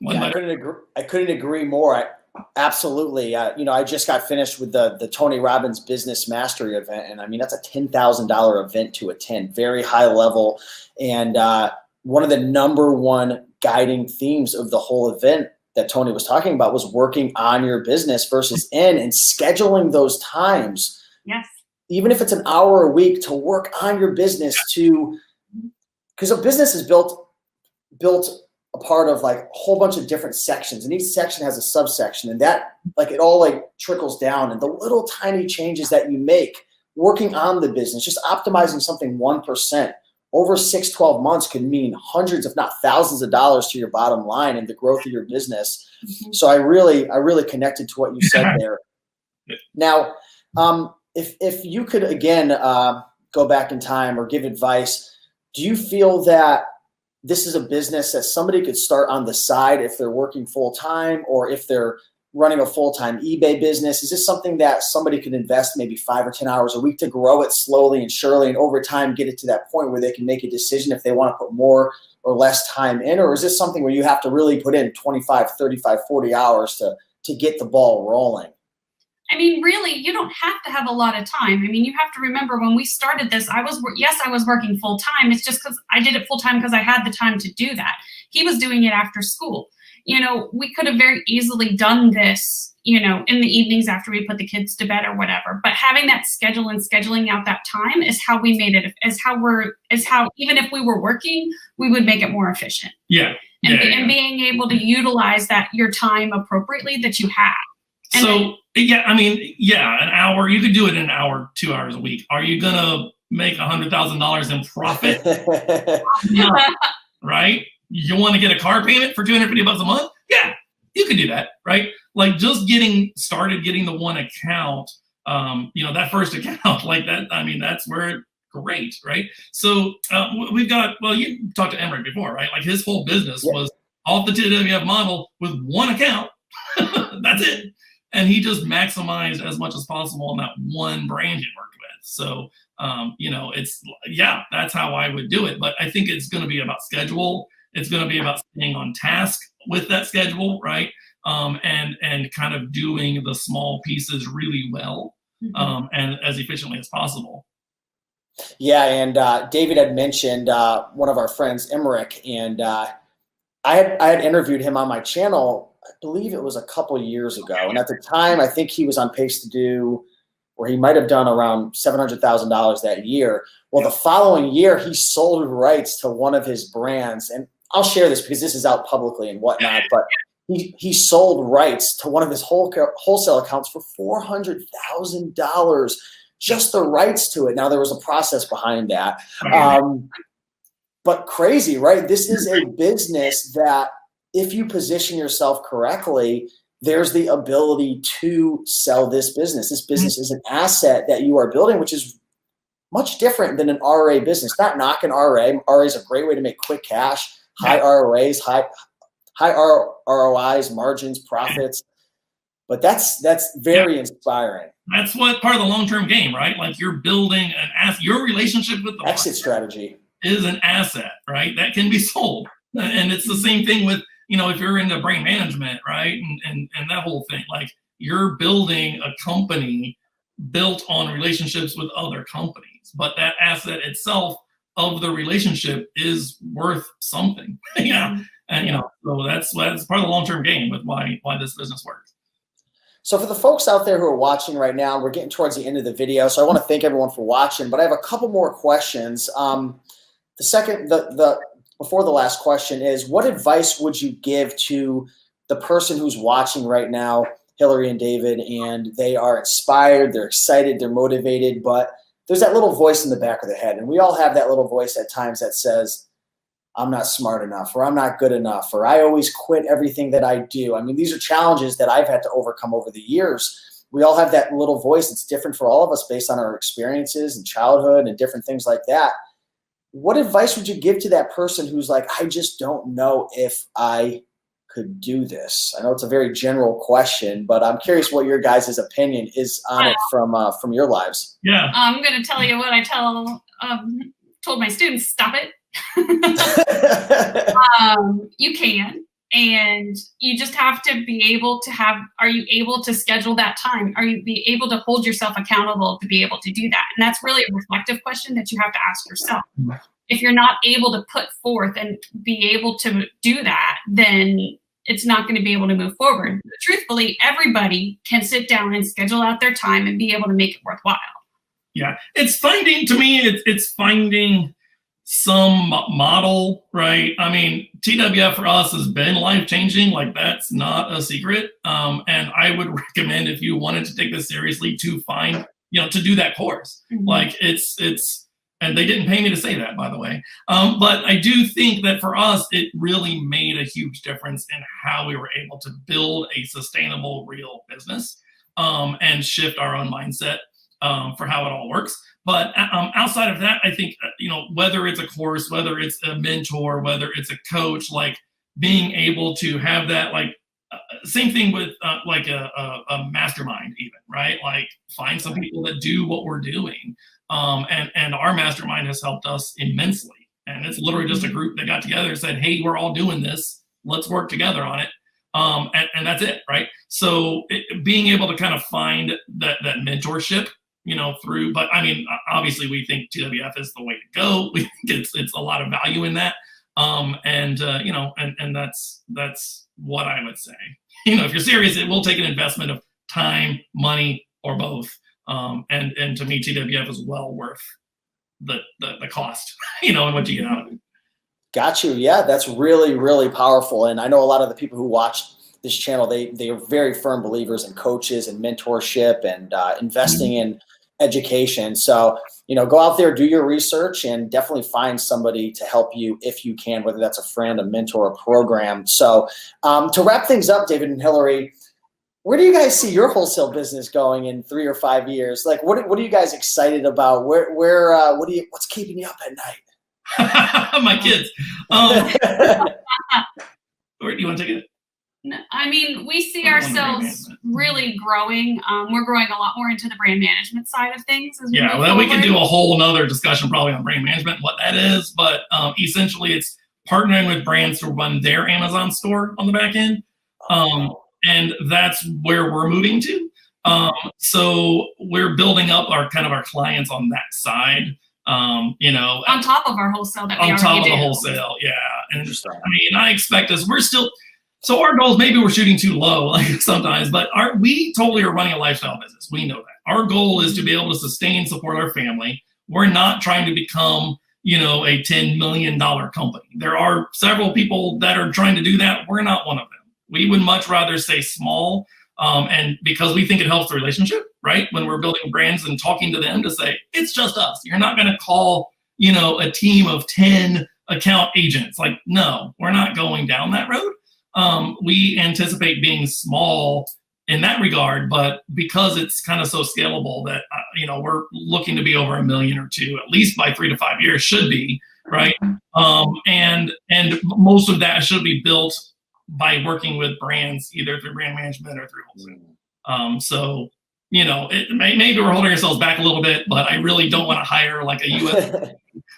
I couldn't agree more. Absolutely. I just got finished with the Tony Robbins Business Mastery event. And I mean, that's a $10,000 event to attend, very high level. And one of the number one guiding themes of the whole event that Tony was talking about was working on your business versus in and scheduling those times. Yes. Even if it's an hour a week to work on your business because a business is built a part of like a whole bunch of different sections and each section has a subsection and that like it all like trickles down and the little tiny changes that you make working on the business, just optimizing something 1% over 6-12 months could mean hundreds, if not thousands of dollars to your bottom line and the growth of your business. Mm-hmm. So I really connected to what you said there. Now, if you could again go back in time or give advice, do you feel that this is a business that somebody could start on the side if they're working full time or if they're running a full-time eBay business? Is this something that somebody could invest maybe 5 or 10 hours a week to grow it slowly and surely and over time get it to that point where they can make a decision if they want to put more or less time in? Or is this something where you have to really put in 25, 35, 40 hours to get the ball rolling? I mean, really, you don't have to have a lot of time. I mean, you have to remember when we started this, I was working full time. It's just because I did it full time because I had the time to do that. He was doing it after school. We could have very easily done this, in the evenings after we put the kids to bed or whatever. But having that schedule and scheduling out that time is how we made it, is how even if we were working, we would make it more efficient. Yeah. And being able to utilize your time appropriately that you have. And an hour, you could do it in an hour, 2 hours a week. Are you going to make $100,000 in profit? No, right? You want to get a car payment for $250 a month? Yeah, you can do that, right? Like just getting started, getting the one account, that first account like that. I mean, that's where it's great, right? So we've got, you talked to Emmerich before, right? Like his whole business was off the TWF model with one account. That's it. And he just maximized as much as possible on that one brand he worked with. So, that's how I would do it. But I think it's going to be about schedule. It's going to be about staying on task with that schedule, right? And kind of doing the small pieces really well and as efficiently as possible. Yeah, and David had mentioned one of our friends, Emmerich, and I had interviewed him on my channel. I believe it was a couple years ago, and at the time, I think he was on pace to do where he might have done around $700,000 that year. Well, the following year, he sold rights to one of his brands. And I'll share this because this is out publicly and whatnot, but he sold rights to one of his wholesale accounts for $400,000, just the rights to it. Now, there was a process behind that. But crazy, right? This is a business that if you position yourself correctly, there's the ability to sell this business. This business is an asset that you are building, which is much different than an RA business. Not knocking RA. RA is a great way to make quick cash, high ROAs, high ROIs, margins, profits. But that's very inspiring. That's what part of the long-term game, right? Like you're building an asset. Your relationship with the exit strategy is an asset, right? That can be sold. And it's the same thing with, if you're into brain management, right? And that whole thing, like you're building a company built on relationships with other companies, but that asset itself of the relationship is worth something. And, so that's part of the long-term game with why this business works. So for the folks out there who are watching right now, we're getting towards the end of the video. So I want to thank everyone for watching, but I have a couple more questions. Before the last question is, what advice would you give to the person who's watching right now, Hillary and David, and they are inspired, they're excited, they're motivated, but there's that little voice in the back of their head. And we all have that little voice at times that says, I'm not smart enough, or I'm not good enough, or I always quit everything that I do. I mean, these are challenges that I've had to overcome over the years. We all have that little voice. It's different for all of us based on our experiences and childhood and different things like that. What advice would you give to that person who's like, I just don't know if I could do this? I know it's a very general question, but I'm curious what your guys' opinion is on it from your lives. Yeah. I'm going to tell you what I told my students, stop it. You can, and you just have to be able to are you able to schedule that time? Are you be able to hold yourself accountable to be able to do that? And that's really a reflective question that you have to ask yourself. If you're not able to put forth and be able to do that, then it's not going to be able to move forward. But truthfully, everybody can sit down and schedule out their time and be able to make it worthwhile. Yeah, it's finding some model, right? I mean, TWF for us has been life-changing. Like that's not a secret. And I would recommend if you wanted to take this seriously to find, to do that course. Mm-hmm. Like it's, and they didn't pay me to say that, by the way. But I do think that for us, it really made a huge difference in how we were able to build a sustainable, real business and shift our own mindset for how it all works. But outside of that, I think, whether it's a course, whether it's a mentor, whether it's a coach, like being able to have that, like same thing with like a mastermind even, right? Like find some people that do what we're doing. And our mastermind has helped us immensely. And it's literally just a group that got together and said, hey, we're all doing this. Let's work together on it. And that's it, right? So being able to kind of find that mentorship, through, but I mean, obviously we think TWF is the way to go. We think it's a lot of value in that. And that's what I would say. If you're serious, it will take an investment of time, money, or both. And to me, TWF is well worth the cost, and what you get out of it. Got you. Yeah, that's really, really powerful. And I know a lot of the people who watch this channel, they are very firm believers in coaches and mentorship and investing in education. So, go out there, do your research, and definitely find somebody to help you if you can, whether that's a friend, a mentor, a program. So to wrap things up, David and Hillary, where do you guys see your wholesale business going in 3 or 5 years? Like, what are you guys excited about? What's keeping you up at night? My kids. Where do you want to take it? I mean, we see ourselves really growing. We're growing a lot more into the brand management side of things. Well, we can do a whole nother discussion probably on brand management, what that is. But essentially, it's partnering with brands to run their Amazon store on the back end. And that's where we're moving to. So we're building up our clients on that side. On top of our wholesale that we on already top of do. the wholesale, yeah. And I mean, I expect us. We're still. So our goals, maybe we're shooting too low, like sometimes, but we totally are running a lifestyle business. We know that. Our goal is to be able to sustain, support our family. We're not trying to become, a $10 million company. There are several people that are trying to do that. We're not one of them. We would much rather stay small, and because we think it helps the relationship, right? When we're building brands and talking to them to say, it's just us. You're not going to call, a team of 10 account agents. Like, no, we're not going down that road. We anticipate being small in that regard, but because it's kind of so scalable that, we're looking to be over 1 million or 2, at least by 3 to 5 years should be, right? And most of that should be built by working with brands, either through brand management or through wholesale. So, maybe we're holding ourselves back a little bit, but I really don't want to hire like a US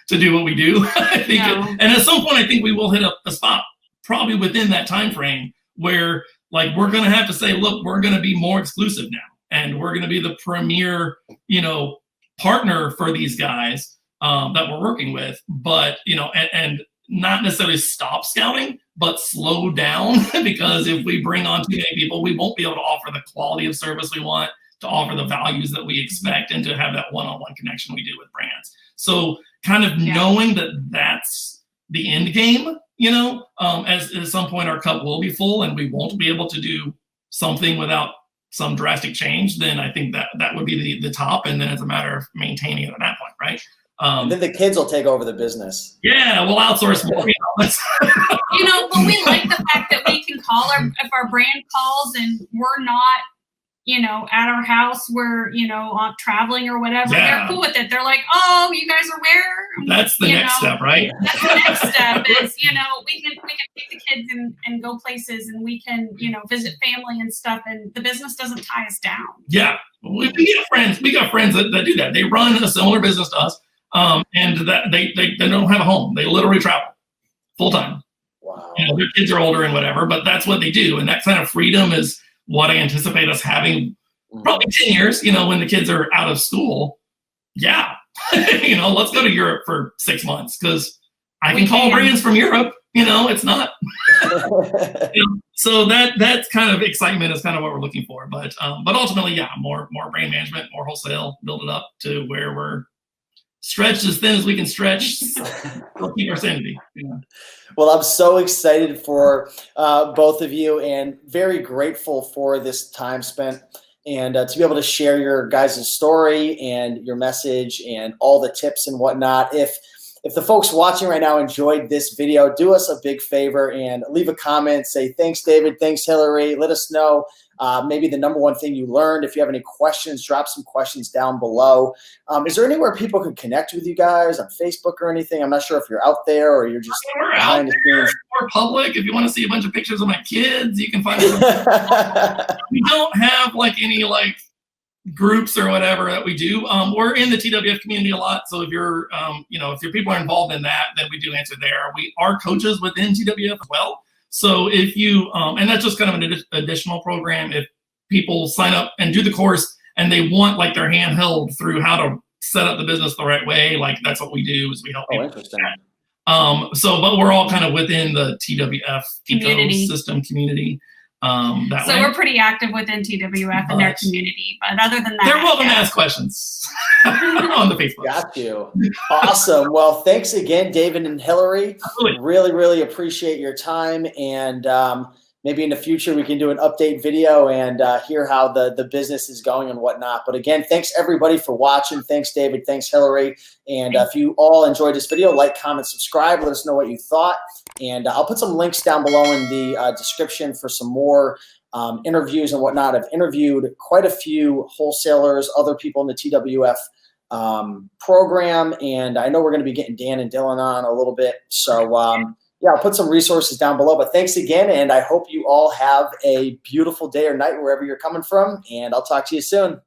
to do what we do. I think, and at some point, I think we will hit a spot, probably within that time frame, where like we're going to have to say, look, we're going to be more exclusive now, and we're going to be the premier, partner for these guys that we're working with. But and not necessarily stop scouting, but slow down because if we bring on too many people, we won't be able to offer the quality of service we want, to offer the values that we expect, and to have that one-on-one connection we do with brands. So kind of knowing that that's the end game, as at some point our cup will be full and we won't be able to do something without some drastic change, then I think that would be the top. And then it's a matter of maintaining it at that point, right? And then the kids will take over the business. Yeah, we'll outsource more. But we like the fact that we can call if our brand calls and we're not, at our house, we're, on traveling or whatever. Yeah. They're cool with it. They're like, oh, you guys are where? That's the next step, right? That's the next step is, we can take the kids and go places, and we can, visit family and stuff, and the business doesn't tie us down. Yeah. We got friends that do that. They run a similar business to us. And that they don't have a home. They literally travel full time. Wow. Their kids are older and whatever, but that's what they do. And that kind of freedom is what I anticipate us having probably 10 years, when the kids are out of school. Yeah. Let's go to Europe for 6 months because I can call brands from Europe. It's not. So that's kind of excitement is kind of what we're looking for. But ultimately, more brand management, more wholesale, build it up to where we're stretched as thin as we can stretch. We'll keep our sanity. Well, I'm so excited for both of you and very grateful for this time spent and to be able to share your guys' story and your message and all the tips and whatnot. If the folks watching right now enjoyed this video, do us a big favor and leave a comment. Say, thanks, David. Thanks, Hillary. Let us know maybe the number one thing you learned. If you have any questions, drop some questions down below. Is there anywhere people can connect with you guys on Facebook or anything? I'm not sure if you're out there or you're just behind the scenes. We're public. If you want to see a bunch of pictures of my kids, you can find them. We don't have any groups or whatever that we do. We're in the TWF community a lot. So if you're, if your people are involved in that, then we do answer there. We are coaches within TWF as well. So if you, and that's just kind of an additional program. If people sign up and do the course and they want their hand held through how to set up the business the right way, that's what we do is we help people. Interesting. But we're all kind of within the TWF community. ecosystem community. So we're pretty active within TWF and their community. But other than that, they're welcome to ask questions on the Facebook. Got you. Awesome. Well, thanks again, David and Hillary. Absolutely. Really, really appreciate your time. And maybe in the future we can do an update video and hear how the business is going and whatnot. But again, thanks everybody for watching. Thanks, David. Thanks, Hillary. And if you all enjoyed this video, like, comment, subscribe. Let us know what you thought. And I'll put some links down below in the description for some more interviews and whatnot. I've interviewed quite a few wholesalers, other people in the TWF program, and I know we're going to be getting Dan and Dylan on a little bit. So I'll put some resources down below. But thanks again, and I hope you all have a beautiful day or night wherever you're coming from, and I'll talk to you soon.